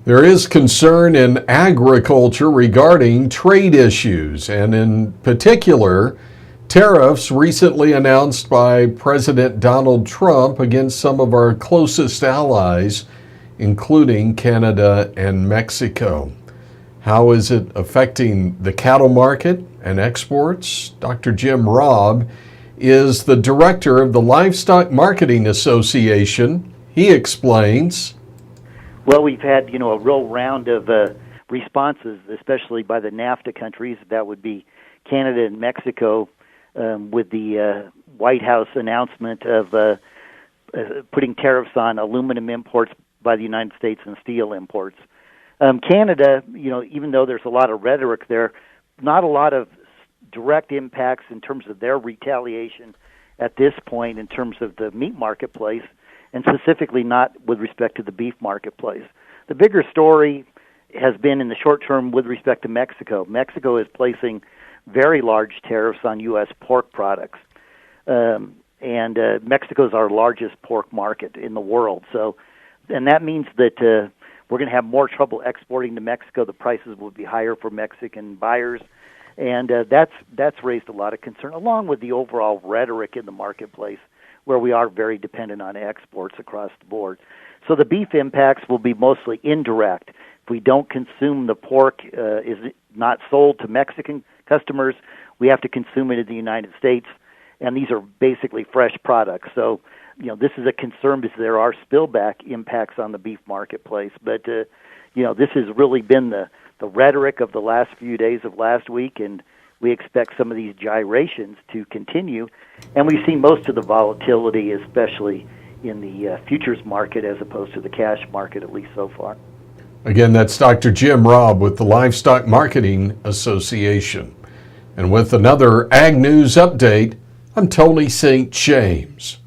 There is concern in agriculture regarding trade issues, and in particular, tariffs recently announced by President Donald Trump against some of our closest allies, including Canada and Mexico. How is it affecting the cattle market and exports? Dr. Jim Robb is the director of the Livestock Marketing Association. He explains. Well, we've had, a real round of responses, especially by the NAFTA countries. That would be Canada and Mexico, with the White House announcement of putting tariffs on aluminum imports by the United States and steel imports. Canada, even though there's a lot of rhetoric there, not a lot of direct impacts in terms of their retaliation at this point in terms of the meat marketplace, and specifically not with respect to the beef marketplace. The bigger story has been in the short term with respect to Mexico. Mexico is placing very large tariffs on U.S. pork products, and Mexico is our largest pork market in the world. And that means that we're going to have more trouble exporting to Mexico. The prices will be higher for Mexican buyers, and that's raised a lot of concern, along with the overall rhetoric in the marketplace, where we are very dependent on exports across the board. So the beef impacts will be mostly indirect. If we don't consume the pork, is not sold to Mexican customers, we have to consume it in the United States, and these are basically fresh products. So, this is a concern because there are spillback impacts on the beef marketplace. But, this has really been the rhetoric of the last few days of last week, and we expect some of these gyrations to continue. And we've seen most of the volatility, especially in the futures market as opposed to the cash market, at least so far. Again, that's Dr. Jim Robb with the Livestock Marketing Association. And with another Ag News update, I'm Tony St. James.